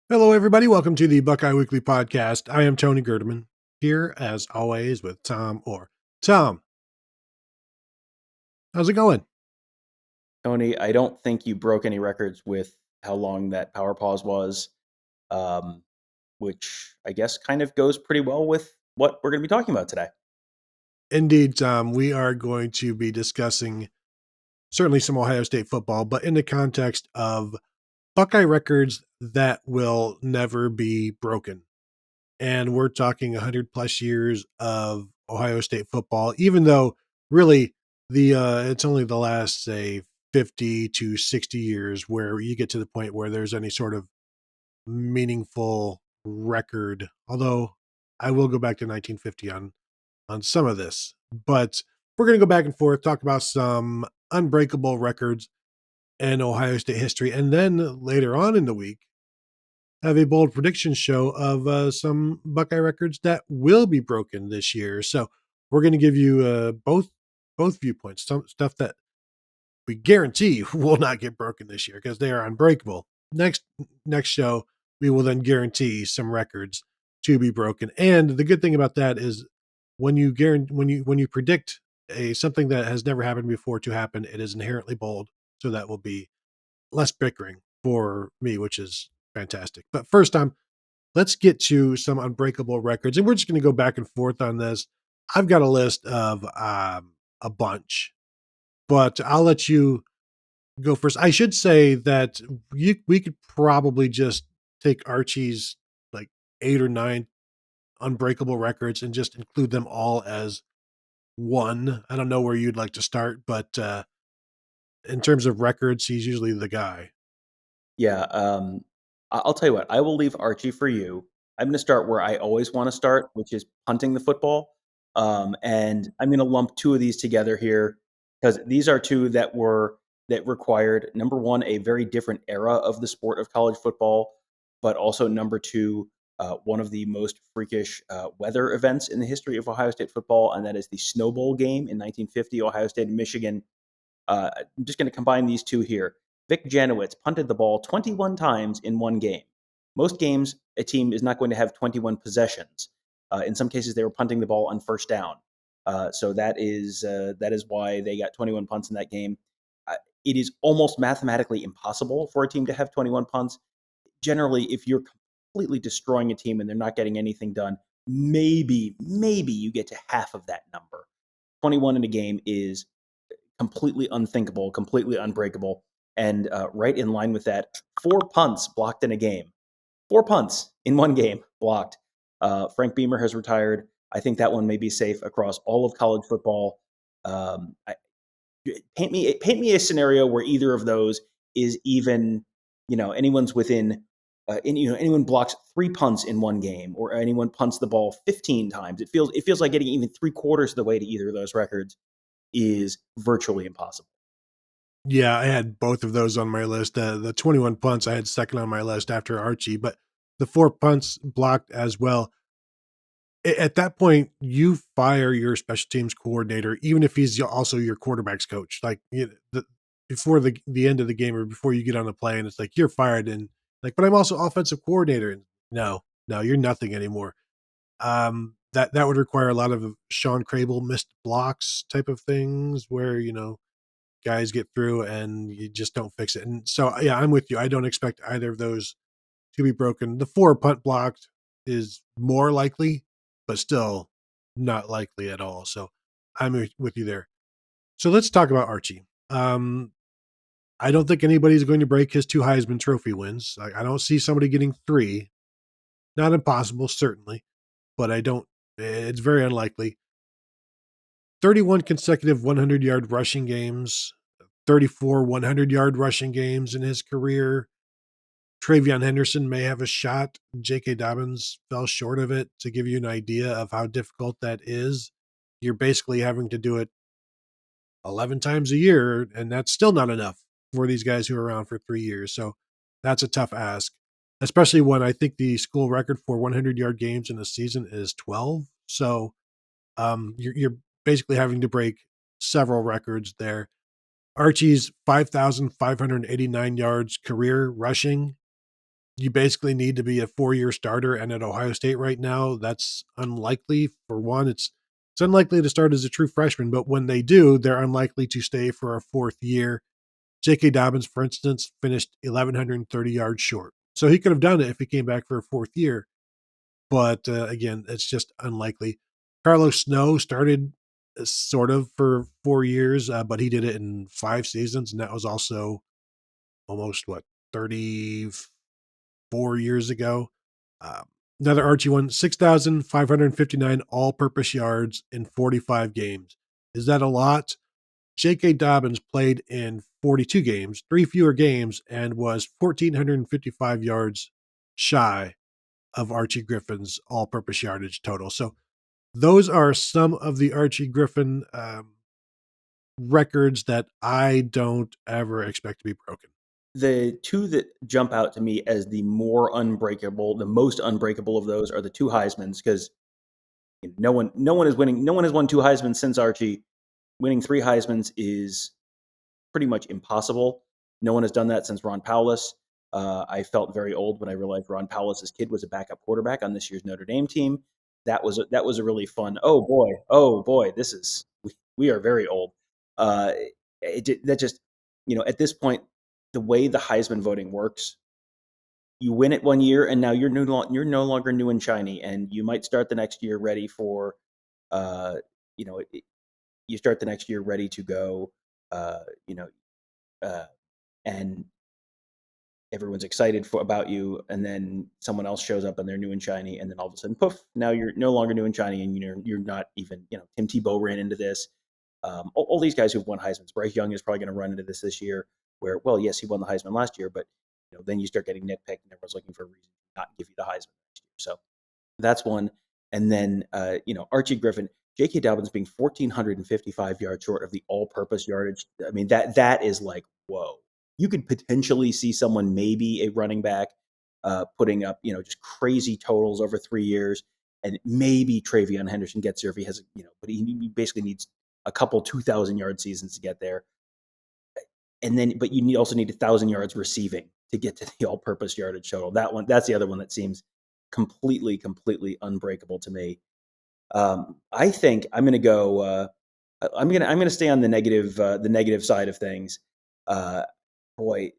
Hello, everybody. Welcome to the Buckeye Weekly Podcast. I am Tony Gerdeman, here as always with Tom Orr. Tom, how's it going? Tony, I don't think you broke any records with how long that power pause was, um, which I guess kind of goes pretty well with what we're going to be talking about today. Indeed, Tom, we are going to be discussing certainly some Ohio State football, but in the context of Buckeye records that will never be broken. And we're talking 100 plus years of Ohio State football, even though really it's only the last, say, 50 to 60 years where you get to the point where there's any sort of meaningful record. Although I will go back to 1950 on some of this, but we're going to go back and forth, talk about some unbreakable records in Ohio State history, and then later on in the week have a bold prediction show of some Buckeye records that will be broken this year. So we're going to give you both viewpoints, some stuff that we guarantee will not get broken this year because they are unbreakable. Next show, we will then guarantee some records to be broken. And the good thing about that is when you guarantee when you predict a something that has never happened before to happen, it is inherently bold. So that will be less bickering for me, which is fantastic. But first time, let's get to some unbreakable records. And we're just going to go back and forth on this. I've got a list of a bunch, but I'll let you go first. I should say that we could probably just take Archie's like 8 or 9 unbreakable records and just include them all as one. I don't know where you'd like to start, but in terms of records, he's usually the guy. Yeah, I'll tell you what, I will leave Archie for you. I'm going to start where I always want to start, which is punting the football. And I'm going to lump two of these together here because these are two that required, number one, a very different era of the sport of college football, but also number two, one of the most freakish weather events in the history of Ohio State football, and that is the Snow Bowl game in 1950, Ohio State and Michigan. I'm just going to combine these two here. Vic Janowitz punted the ball 21 times in one game. Most games, a team is not going to have 21 possessions. In some cases, they were punting the ball on first down. So that is why they got 21 punts in that game. It is almost mathematically impossible for a team to have 21 punts. Generally, if you're completely destroying a team and they're not getting anything done, maybe you get to half of that number. 21 in a game is completely unthinkable, completely unbreakable. And right in line with that, 4 punts blocked in a game. 4 punts in one game blocked. Frank Beamer has retired. I think that one may be safe across all of college football. I, paint me a scenario where either of those is even, anyone's within. Anyone blocks 3 punts in one game, or anyone punts the ball 15 times. It feels like getting even 3/4 of the way to either of those records is virtually impossible. Yeah, I had both of those on my list. The 21 punts I had second on my list after Archie, but the 4 punts blocked as well. At that point, you fire your special teams coordinator, even if he's also your quarterback's coach. Like before the end of the game or before you get on the play, and it's like you're fired, and like, but I'm also offensive coordinator. And no, you're nothing anymore. That would require a lot of Sean Crable missed blocks type of things, where guys get through and you just don't fix it. And so, yeah, I'm with you. I don't expect either of those to be broken. The 4 punt blocked is more likely, but still not likely at all. So I'm with you there. So let's talk about Archie. I don't think anybody's going to break his 2 Heisman Trophy wins. I don't see somebody getting 3. Not impossible, certainly, but I don't. It's very unlikely. 31 consecutive 100-yard rushing games, 34 100-yard rushing games in his career. Travion Henderson may have a shot. J.K. Dobbins fell short of it. To give you an idea of how difficult that is, you're basically having to do it 11 times a year, and that's still not enough for these guys who are around for 3 years. So that's a tough ask, especially when I think the school record for 100-yard games in a season is 12. So you're basically having to break several records there. Archie's 5,589 yards career rushing you basically need to be a 4-year starter. And at Ohio State right now, that's unlikely. For one, it's unlikely to start as a true freshman, but when they do, they're unlikely to stay for a fourth year. J.K. Dobbins, for instance, finished 1,130 yards short. So he could have done it if he came back for a fourth year. But again, it's just unlikely. Carlos Snow started sort of for 4 years, but he did it in 5 seasons. And that was also almost, 34 years ago. Um, Another Archie one, 6,559 all purpose yards in 45 games. Is that a lot? J.K. Dobbins played in 42 games, 3 fewer games, and was 1,455 yards shy of Archie Griffin's all purpose yardage total. So those are some of the Archie Griffin records that I don't ever expect to be broken. The two that jump out to me as the more unbreakable, the most unbreakable of those are the two Heismans, because no one is winning. No one has won two Heismans since Archie. Winning three Heismans is pretty much impossible. No one has done that since Ron Powlus. I felt very old when I realized Ron Powlus's kid was a backup quarterback on this year's Notre Dame team. That was a really fun. Oh boy, we are very old. That just at this point, the way the Heisman voting works, you win it one year, and now you're no longer new and shiny, and you might start the next year ready for, uh, you know, you start the next year ready to go, uh, you know, uh, and everyone's excited about you, and then someone else shows up and they're new and shiny, and then all of a sudden, poof! Now you're no longer new and shiny, and you're not even. Tim Tebow ran into this. All these guys who've won Heisman's. Bryce Young is probably going to run into this year, where yes, he won the Heisman last year, but then you start getting nitpicked, and everyone's looking for a reason to not give you the Heisman next year. So that's one. And then Archie Griffin, J.K. Dobbins being 1,455 yards short of the all-purpose yardage. I mean, that is like, whoa. You could potentially see someone, maybe a running back, putting up just crazy totals over 3 years, and maybe Travion Henderson gets there if he has but he basically needs a couple 2,000-yard seasons to get there. And then, but you also need 1,000 yards receiving to get to the all-purpose yardage total. That's the other one that seems completely unbreakable to me. I think I'm going to go. I'm going to stay on the negative side of things. Boy,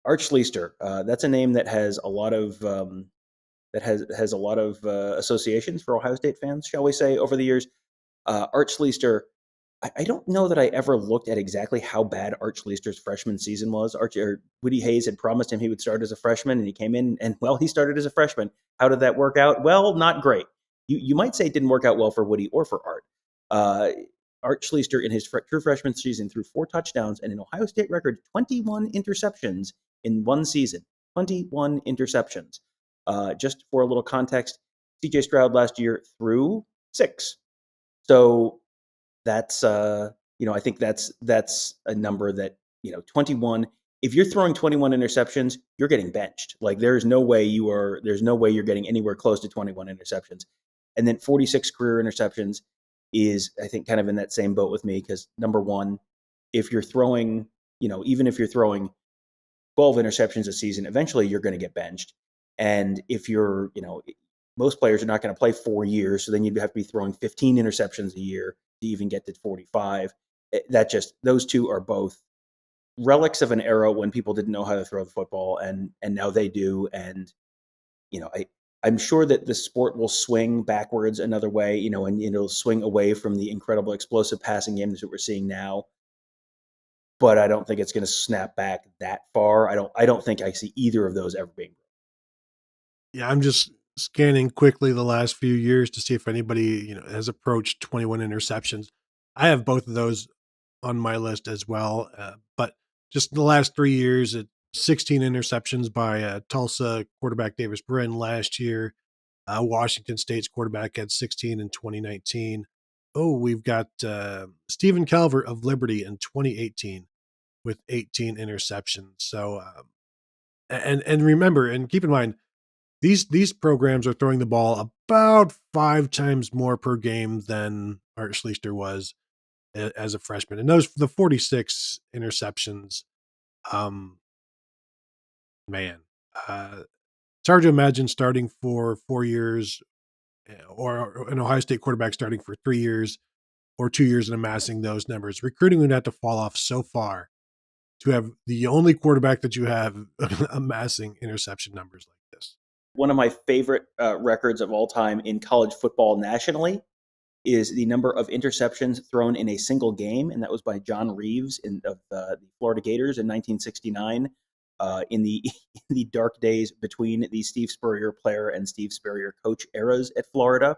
Arch Schleister. That's a name that has a lot of associations for Ohio State fans, shall we say, over the years. Arch Schleister. I don't know that I ever looked at exactly how bad Arch Schleister's freshman season was. Woody Hayes had promised him he would start as a freshman, and he came in, and he started as a freshman. How did that work out? Well, not great. You might say it didn't work out well for Woody or for Art. Arch Schleister in his true freshman season threw 4 touchdowns and an Ohio State record 21 interceptions in one season. 21 interceptions. Just for a little context, C.J. Stroud last year threw 6. So that's I think that's a number that 21. If you're throwing 21 interceptions, you're getting benched. Like there's no way you're getting anywhere close to 21 interceptions. And then 46 career interceptions is, I think, kind of in that same boat with me, because number one, if you're throwing, even if you're throwing 12 interceptions a season, eventually you're going to get benched. And if you're, most players are not going to play 4 years, so then you'd have to be throwing 15 interceptions a year to even get to 45. Those two are both relics of an era when people didn't know how to throw the football, and now they do. And I'm sure that the sport will swing backwards another way, and it'll swing away from the incredible explosive passing games that we're seeing now. But I don't think it's going to snap back that far. I don't think I see either of those ever being. Yeah, I'm just scanning quickly the last few years to see if anybody, has approached 21 interceptions. I have both of those on my list as well. But just the last 3 years, 16 interceptions by Tulsa quarterback Davis Brin last year. Washington State's quarterback had 16 in 2019. Oh, we've got Stephen Calvert of Liberty in 2018 with 18 interceptions. So, and remember, and keep in mind, these programs are throwing the ball about 5 times more per game than Art Schleister was as a freshman. And the 46 interceptions, man, it's hard to imagine starting for 4 years, or an Ohio State quarterback starting for 3 years or 2 years and amassing those numbers. Recruiting would have to fall off so far to have the only quarterback that you have amassing interception numbers like this. One of my favorite records of all time in college football nationally is the number of interceptions thrown in a single game, and that was by John Reeves of the Florida Gators in 1969, in the in the dark days between the Steve Spurrier player and Steve Spurrier coach eras at Florida.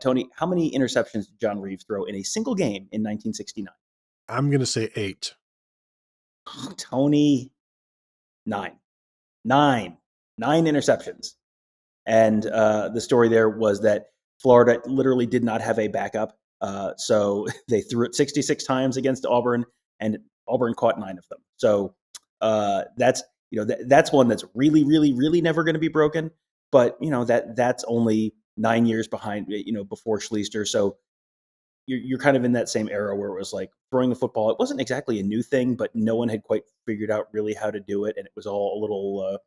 Tony, how many interceptions did John Reeves throw in a single game in 1969? I'm going to say 8. Tony, 9. 9 interceptions. And the story there was that Florida literally did not have a backup. So they threw it 66 times against Auburn, and Auburn caught 9 of them. So that's that's one that's really, really, really never going to be broken. But that's only 9 years behind, before Schleister. So you're kind of in that same era where it was like throwing the football. It wasn't exactly a new thing, but no one had quite figured out really how to do it, and it was all a little.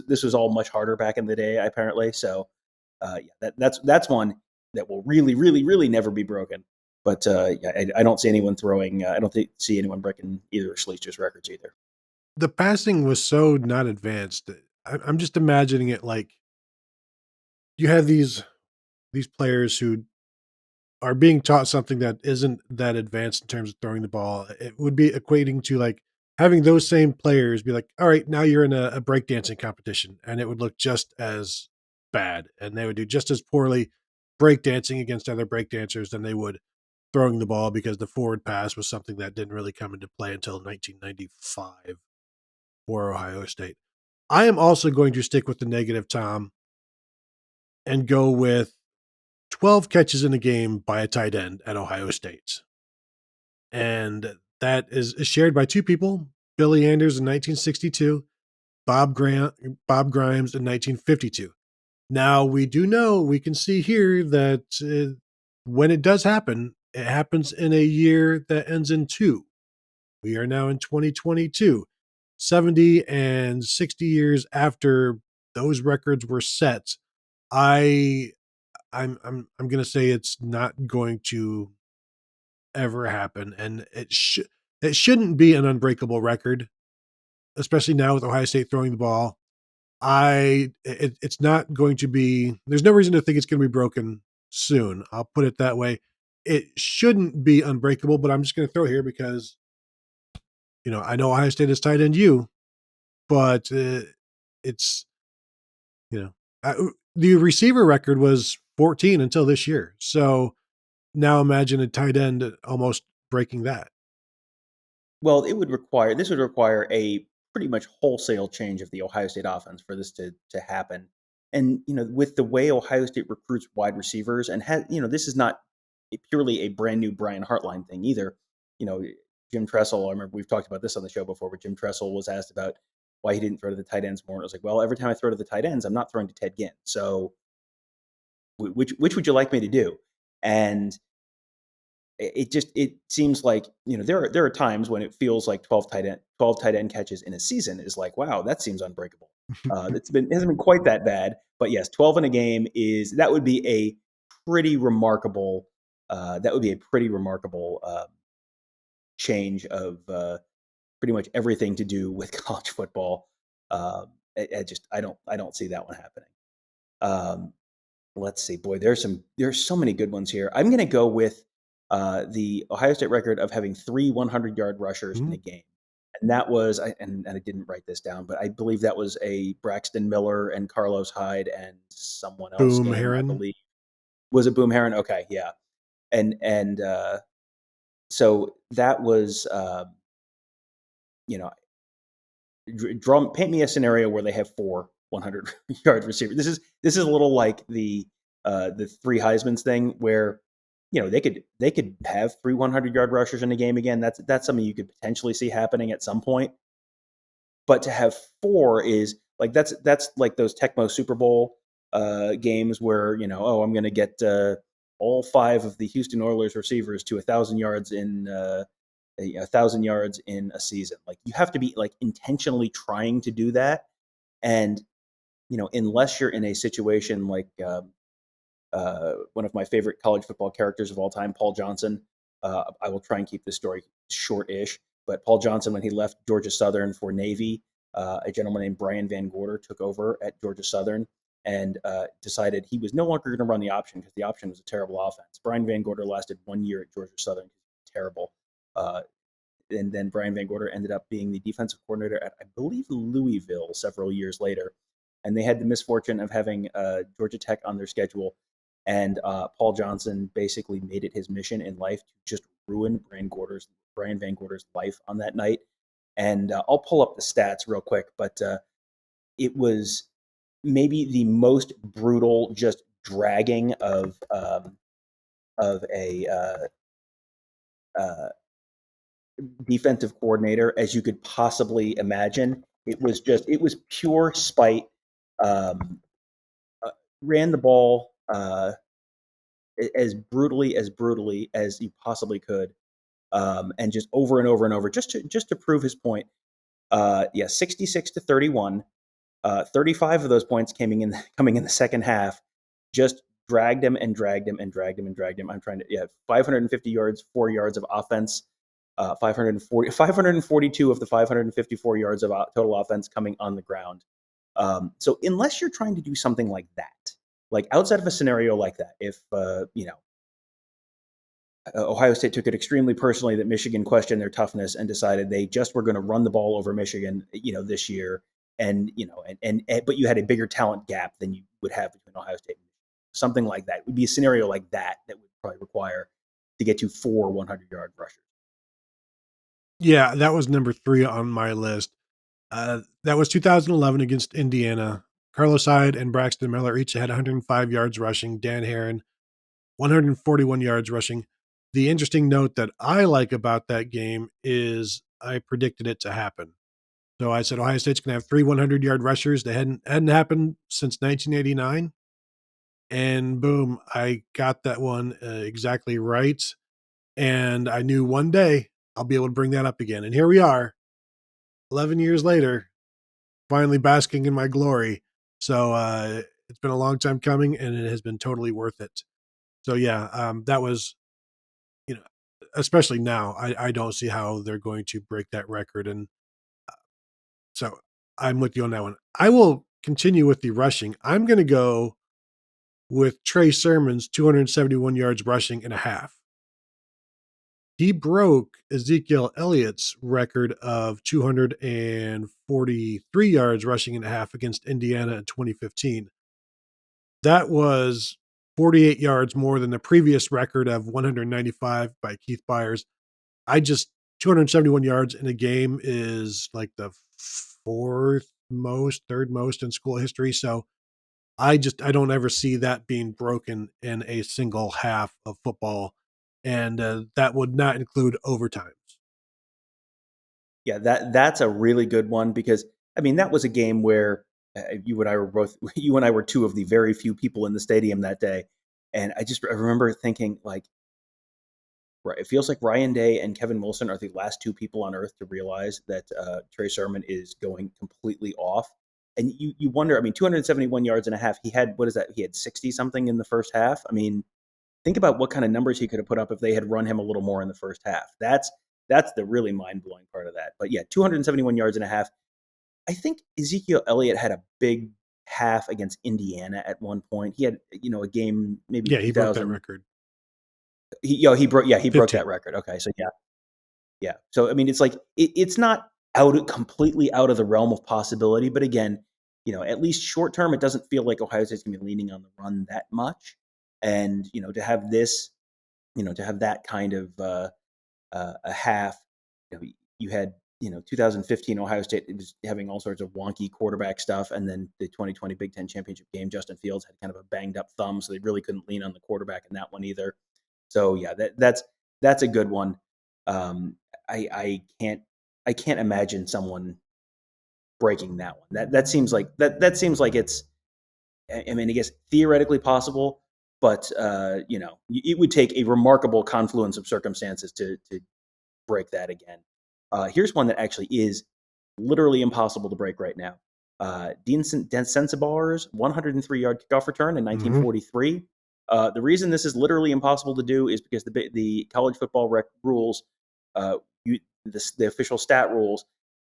This was all much harder back in the day, apparently. So, that's one that will really, really, really never be broken. But I don't see anyone throwing. I don't see anyone breaking either of Schleister's records either. The passing was so not advanced. I'm just imagining it like you have these players who are being taught something that isn't that advanced in terms of throwing the ball. It would be equating to like having those same players be like, all right, now you're in a breakdancing competition, and it would look just as bad, and they would do just as poorly breakdancing against other breakdancers than they would throwing the ball, because the forward pass was something that didn't really come into play until 1995 for Ohio State. I am also going to stick with the negative, Tom, and go with 12 catches in a game by a tight end at Ohio State. And that is shared by two people, Billy Anders in 1962, Bob Grimes in 1952. Now, we do know, we can see here that when it does happen, it happens in a year that ends in 2. We are now in 2022, 70 and 60 years after those records were set. I'm going to say it's not going to ever happen, and it shouldn't be an unbreakable record, especially now with Ohio State throwing the ball. It's not going to be. There's no reason to think it's going to be broken soon. I'll put it that way. It shouldn't be unbreakable, but I'm just going to throw it here because I know Ohio State is tight end you, but it's the receiver record was 14 until this year. So now imagine a tight end almost breaking that. Well, this would require a pretty much wholesale change of the Ohio State offense for this to happen. And with the way Ohio State recruits wide receivers, and this is not purely a brand new Brian Hartline thing either. Jim Tressel, I remember we've talked about this on the show before, but Jim Tressel was asked about why he didn't throw to the tight ends more. And it was like, well, every time I throw to the tight ends, I'm not throwing to Ted Ginn. So which would you like me to do? And it seems like there are times when it feels like 12 tight end catches in a season is like, wow, that seems unbreakable. It hasn't been quite that bad, but yes, 12 in a game would be a pretty remarkable change of pretty much everything to do with college football. I don't see that one happening. Let's see, boy, there's so many good ones here. I'm going to go with the Ohio State record of having 3 100-yard rushers in a game. And that was, and I didn't write this down, but I believe that was a Braxton Miller and Carlos Hyde and someone else Boom game, Heron. I believe. Was it Boom Heron? Okay, yeah. And so that was, paint me a scenario where they have 4 100-yard receivers. This is a little like the 3 Heisman's thing where they could have 3 100-yard rushers in a game again. That's something you could potentially see happening at some point. But to have 4 is like that's like those Tecmo Super Bowl games where I'm going to get all 5 of the Houston Oilers receivers to 1,000 yards in 1,000 yards in a season. Like you have to be like intentionally trying to do that, and unless you're in a situation like one of my favorite college football characters of all time, Paul Johnson. I will try and keep this story short-ish, but Paul Johnson, when he left Georgia Southern for Navy, a gentleman named Brian Van Gorder took over at Georgia Southern and decided he was no longer going to run the option because the option was a terrible offense. Brian Van Gorder lasted 1 year at Georgia Southern. Terrible. And then Brian Van Gorder ended up being the defensive coordinator at, I believe, Louisville several years later. And they had the misfortune of having Georgia Tech on their schedule. And Paul Johnson basically made it his mission in life to just ruin Brian Van Gorder's life on that night. And I'll pull up the stats real quick, but it was maybe the most brutal, just dragging of a defensive coordinator as you could possibly imagine. It was pure spite. Ran the ball as brutally as you possibly could, and just over and over and over, just to prove his point. 66-31. 35 of those points coming in the second half. Just dragged him and dragged him and dragged him and dragged him. I'm trying to 550 yards, 4 yards of offense. 542 of the 554 yards of total offense coming on the ground. So unless you're trying to do something like that, like outside of a scenario like that, if Ohio State took it extremely personally that Michigan questioned their toughness and decided they just were going to run the ball over Michigan, this year, and but you had a bigger talent gap than you would have between Ohio State and Michigan. Something like that would be a scenario like that would probably require to get to 4 100-yard rushers. Yeah, that was number 3 on my list. That was 2011 against Indiana. Carlos Hyde and Braxton Miller each had 105 yards rushing. Dan Herron, 141 yards rushing. The interesting note that I like about that game is I predicted it to happen. So I said Ohio State's going to have 3 100-yard rushers. They hadn't happened since 1989. And boom, I got that one exactly right. And I knew one day I'll be able to bring that up again. And here we are, 11 years later, finally basking in my glory. So it's been a long time coming, and it has been totally worth it. So yeah, that was, especially now, I don't see how they're going to break that record. And so I'm with you on that one. I will continue with the rushing. I'm going to go with Trey Sermon's 271 yards rushing and a half. He broke Ezekiel Elliott's record of 243 yards rushing and a half against Indiana in 2015. That was 48 yards more than the previous record of 195 by Keith Byers. 271 yards in a game is like the third most in school history. So I don't ever see that being broken in a single half of football. And that would not include overtimes. Yeah, that's a really good one because that was a game where you and I were two of the very few people in the stadium that day, and I remember thinking right, it feels like Ryan Day and Kevin Wilson are the last two people on earth to realize that Trey Sermon is going completely off, and you wonder. 271 yards and a half. He had what is that? He had 60 something in the first half. Think about what kind of numbers he could have put up if they had run him a little more in the first half. That's the really mind-blowing part of that. But yeah, 271 yards and a half. I think Ezekiel Elliott had a big half against Indiana at one point. He had, a game maybe. Yeah, he broke that record. He broke that record. Okay, so yeah. So it's like it's not completely out of the realm of possibility. But again, at least short term, it doesn't feel like Ohio State's gonna be leaning on the run that much. And to have this, to have that kind of a half, you had 2015 Ohio State was having all sorts of wonky quarterback stuff, and then the 2020 Big Ten championship game, Justin Fields had kind of a banged up thumb, so they really couldn't lean on the quarterback in that one either. So yeah, that's a good one. I can't imagine someone breaking that one. That seems like it's. I guess theoretically possible, but it would take a remarkable confluence of circumstances to break that again. Here's one that actually is literally impossible to break right now. Dean Sensabaugher's 103-yard kickoff return in Mm-hmm. 1943. The reason this is literally impossible to do is because the college football rules, the official stat rules,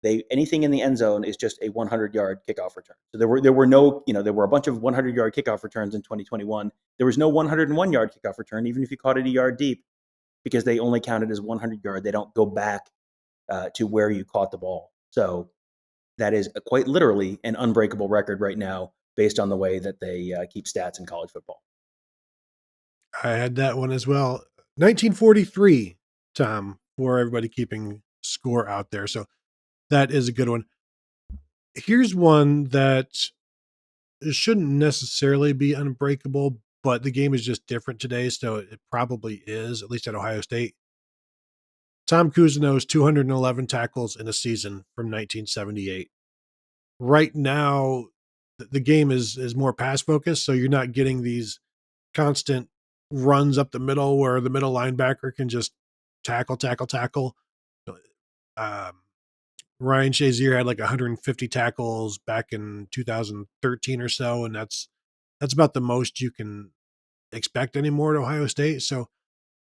anything in the end zone is just a 100-yard kickoff return. So there were no, there were a bunch of 100-yard kickoff returns in 2021. There was no 101-yard kickoff return, even if you caught it a yard deep, because they only counted as 100-yard. They don't go back to where you caught the ball. So that is quite literally an unbreakable record right now, based on the way that they keep stats in college football. I had that one as well. 1943, Tom, for everybody keeping score out there. So that is a good one. Here's one that shouldn't necessarily be unbreakable, but the game is just different today, so it probably is, at least at Ohio State. Tom Cousineau's 211 tackles in a season from 1978. Right now, the game is more pass focused, so you're not getting these constant runs up the middle where the middle linebacker can just tackle. Um, Ryan Shazier had like 150 tackles back in 2013 or so, and that's about the most you can expect anymore at Ohio State. So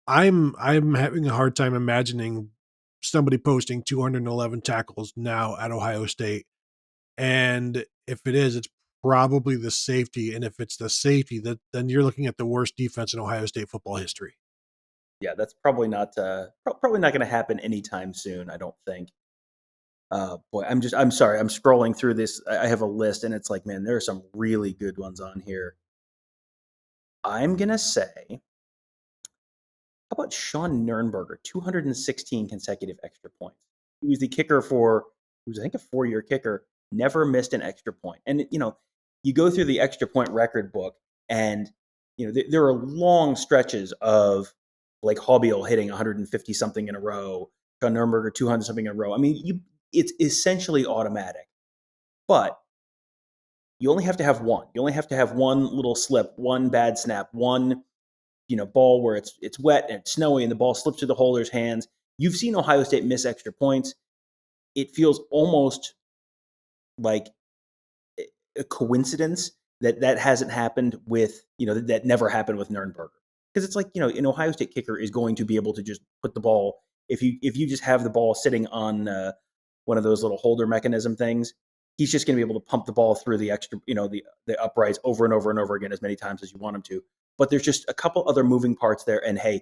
I'm having a hard time imagining somebody posting 211 tackles now at Ohio State. And if it is, it's probably the safety. And if it's the safety, then you're looking at the worst defense in Ohio State football history. Yeah, that's probably not going to happen anytime soon, I don't think. Boy, I'm sorry, I'm scrolling through this. I have a list, and it's like, man, there are some really good ones on here. I'm gonna say, how about Sean Nurnberger, 216 consecutive extra points. He was the kicker he was, I think, a 4-year kicker, never missed an extra point. And, you go through the extra point record book, and, there are long stretches of like Hobbiel hitting 150 something in a row, Sean Nurnberger 200 something in a row. I mean, it's essentially automatic, but you only have to have one. You only have to have one little slip, one bad snap, one ball where it's wet and it's snowy and the ball slips through the holder's hands. You've seen Ohio State miss extra points. It feels almost like a coincidence that hasn't happened with, that never happened with Nurnberger. Because it's like, an Ohio State kicker is going to be able to just put the ball, if you just have the ball sitting on one of those little holder mechanism things, he's just going to be able to pump the ball through the extra, the uprights over and over and over again as many times as you want him to. But there's just a couple other moving parts there, and hey,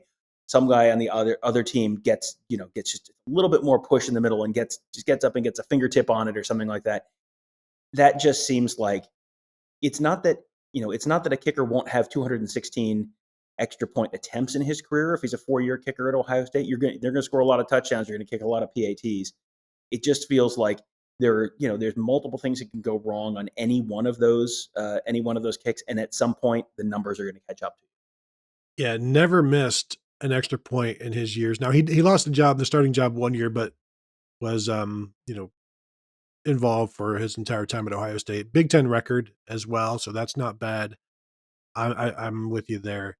some guy on the other team gets just a little bit more push in the middle and gets up and gets a fingertip on it or something like that. That just seems like it's not that a kicker won't have 216 extra point attempts in his career if he's a 4-year kicker at Ohio State. They're going to score a lot of touchdowns. You're going to kick a lot of PATs. It just feels like there's multiple things that can go wrong on any one of those kicks, and at some point the numbers are going to catch up to you. Yeah, never missed an extra point in his years. Now he lost the starting job 1 year, but was involved for his entire time at Ohio State. Big Ten record as well, so that's not bad. I'm with you there.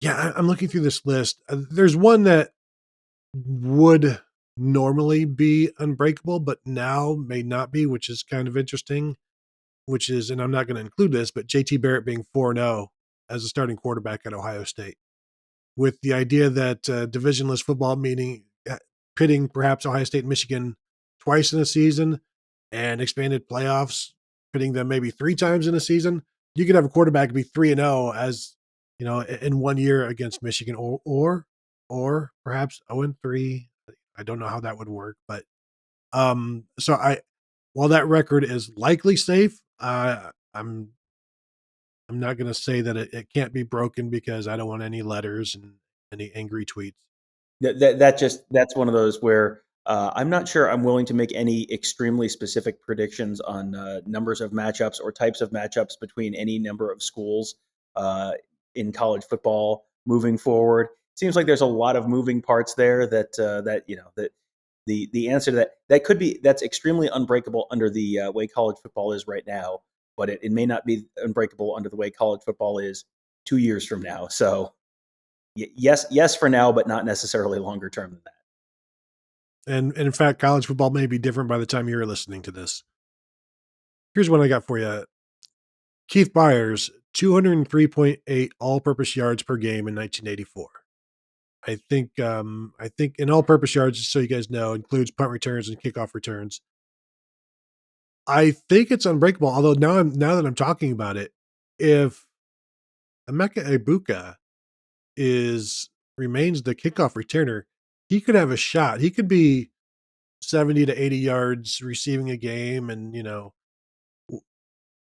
Yeah, I'm looking through this list. There's one that would normally be unbreakable, but now may not be, which is kind of interesting. Which is, and I'm not going to include this, but JT Barrett being 4-0 as a starting quarterback at Ohio State, with the idea that divisionless football, meaning pitting perhaps Ohio State and Michigan twice in a season, and expanded playoffs, pitting them maybe 3 times in a season, you could have a quarterback be 3-0 as in 1 year against Michigan, or perhaps 0-3. I don't know how that would work, but so while that record is likely safe, I'm not going to say that it can't be broken, because I don't want any letters and any angry tweets. That's one of those where I'm not sure I'm willing to make any extremely specific predictions on numbers of matchups or types of matchups between any number of schools in college football moving forward. Seems like there's a lot of moving parts there that the answer to that's extremely unbreakable under the way college football is right now, but it may not be unbreakable under the way college football is 2 years from now. So yes for now, but not necessarily longer term than that. And in fact, college football may be different by the time you're listening to this. Here's one I got for you. Keith Byers, 203.8 all-purpose yards per game in 1984. I think in all-purpose yards, just so you guys know, includes punt returns and kickoff returns. I think it's unbreakable. Although now that I'm talking about it, if Emeka Egbuka remains the kickoff returner, he could have a shot. He could be 70 to 80 yards receiving a game, and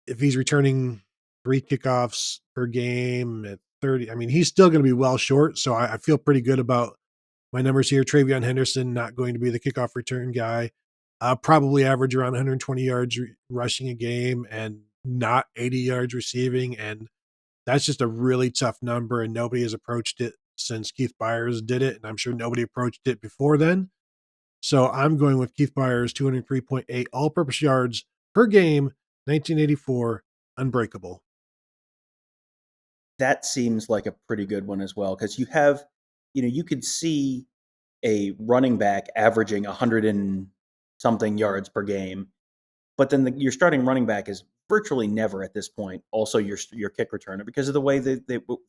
if he's returning 3 kickoffs per game at 30, I mean, he's still going to be well short. So I feel pretty good about my numbers here. Travion Henderson not going to be the kickoff return guy. Probably average around 120 yards rushing a game and not 80 yards receiving. And that's just a really tough number, and nobody has approached it since Keith Byers did it. And I'm sure nobody approached it before then. So I'm going with Keith Byers, 203.8 all-purpose yards per game, 1984, unbreakable. That seems like a pretty good one as well, because you could see a running back averaging 100 and something yards per game, but then your starting running back is virtually never at this point also your kick returner because of the way that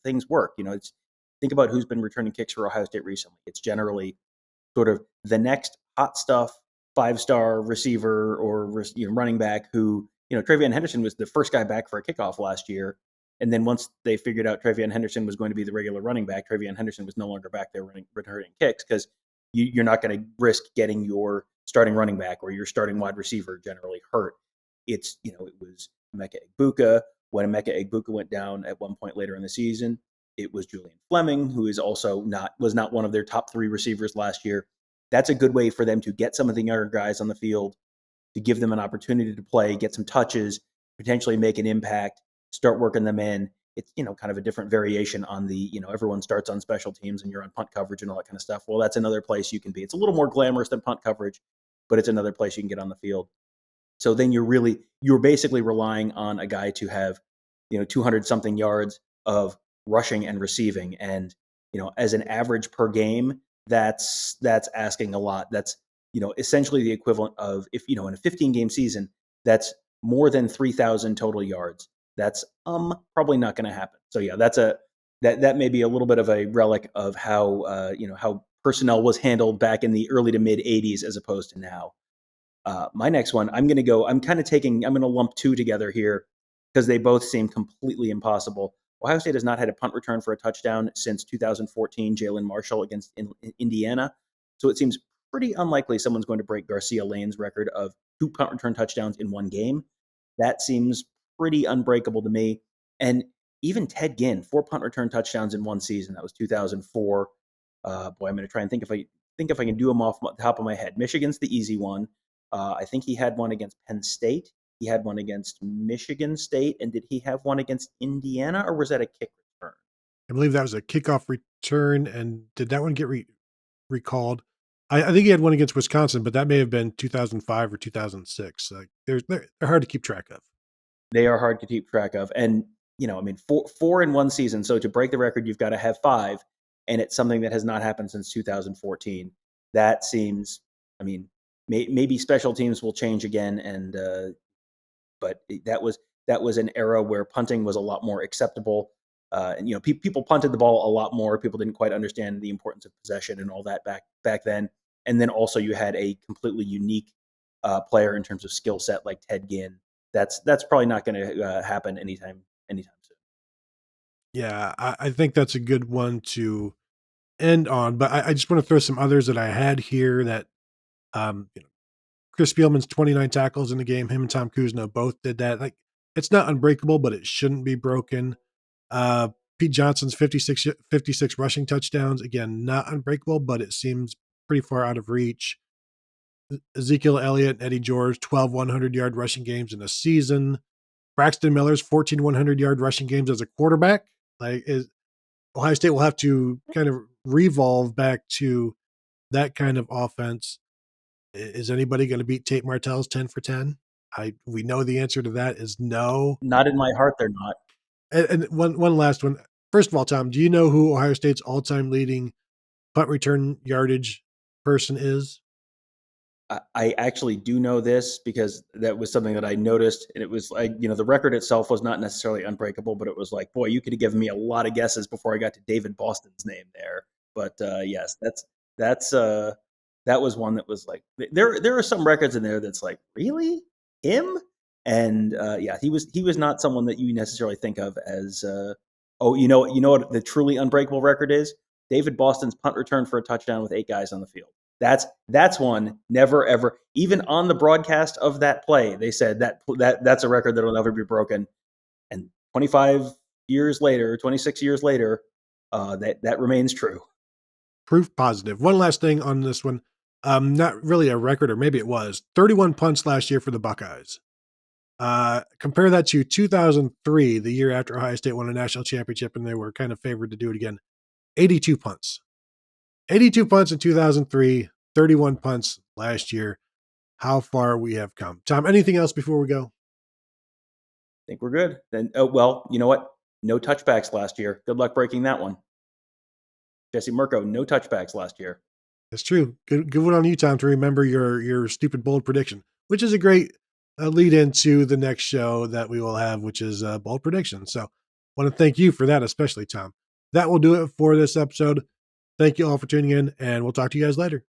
things work. Think about who's been returning kicks for Ohio State recently. It's generally sort of the next hot stuff 5-star receiver or running back who, Travion Henderson was the first guy back for a kickoff last year. And then once they figured out Travion Henderson was going to be the regular running back, Travion Henderson was no longer back there returning kicks because you're not going to risk getting your starting running back or your starting wide receiver generally hurt. It was Emeka Egbuka. When Emeka Egbuka went down at one point later in the season, it was Julian Fleming, who is also was not one of their top 3 receivers last year. That's a good way for them to get some of the younger guys on the field, to give them an opportunity to play, get some touches, potentially make an impact, start working them in. It's, kind of a different variation on the, everyone starts on special teams and you're on punt coverage and all that kind of stuff. Well, that's another place you can be. It's a little more glamorous than punt coverage, but it's another place you can get on the field. So then you're basically relying on a guy to have, 200 something yards of rushing and receiving. And, as an average per game, that's asking a lot. That's, essentially the equivalent of if, in a 15-game season, that's more than 3,000 total yards. That's probably not going to happen. So yeah, that may be a little bit of a relic of how how personnel was handled back in the early to mid 80s as opposed to now. My next one, I'm going to lump 2 together here because they both seem completely impossible. Ohio State has not had a punt return for a touchdown since 2014, Jalen Marshall against Indiana. So it seems pretty unlikely someone's going to break Garcia Lane's record of 2 punt return touchdowns in one game. That seems pretty unbreakable to me. And even Ted Ginn, 4 punt return touchdowns in one season. That was 2004. I'm going to try and think if I can do them off the top of my head. Michigan's the easy one. I think he had one against Penn State. He had one against Michigan State. And did he have one against Indiana, or was that a kick return? I believe that was a kickoff return. And did that one get recalled? I think he had one against Wisconsin, but that may have been 2005 or 2006. Like they're hard to keep track of. They are hard to keep track of. And, 4 in one season. So to break the record, you've got to have 5. And it's something that has not happened since 2014. That seems, maybe special teams will change again. And, but that was an era where punting was a lot more acceptable. And, people punted the ball a lot more. People didn't quite understand the importance of possession and all that back then. And then also you had a completely unique player in terms of skill set like Ted Ginn. That's probably not going to happen anytime soon. Yeah, I think that's a good one to end on. But I just want to throw some others that I had here that Chris Spielman's 29 tackles in the game. Him and Tom Kuzno both did that. Like, it's not unbreakable, but it shouldn't be broken. Pete Johnson's 56 rushing touchdowns. Again, not unbreakable, but it seems pretty far out of reach. Ezekiel Elliott and Eddie George, 12 100-yard rushing games in a season. Braxton Miller's 14 100-yard rushing games as a quarterback. Ohio State will have to kind of revolve back to that kind of offense. Is anybody going to beat Tate Martell's 10 for 10? We know the answer to that is no. Not in my heart, they're not. And one last one. First of all, Tom, do you know who Ohio State's all-time leading punt return yardage person is? I actually do know this because that was something that I noticed, and it was like, the record itself was not necessarily unbreakable, but it was like, boy, you could have given me a lot of guesses before I got to David Boston's name there. But yes, that's that was one that was like, there are some records in there that's like, really him? And yeah, he was not someone that you necessarily think of as oh, you know what the truly unbreakable record is? David Boston's punt return for a touchdown with 8 guys on the field. That's one never ever, even on the broadcast of that play, they said that's a record that will never be broken. And 26 years later, that remains true. Proof positive. One last thing on this one. Not really a record, or maybe it was 31 punts last year for the Buckeyes. Compare that to 2003, the year after Ohio State won a national championship and they were kind of favored to do it again. 82 punts. 82 punts in 2003, 31 punts last year. How far we have come. Tom, anything else before we go? I think we're good. Then, oh, well, you know what? No touchbacks last year. Good luck breaking that one. Jesse Mirko, no touchbacks last year. That's true. Good one on you, Tom, to remember your stupid bold prediction, which is a great lead into the next show that we will have, which is bold prediction. So, want to thank you for that, especially Tom. That will do it for this episode. Thank you all for tuning in, and we'll talk to you guys later.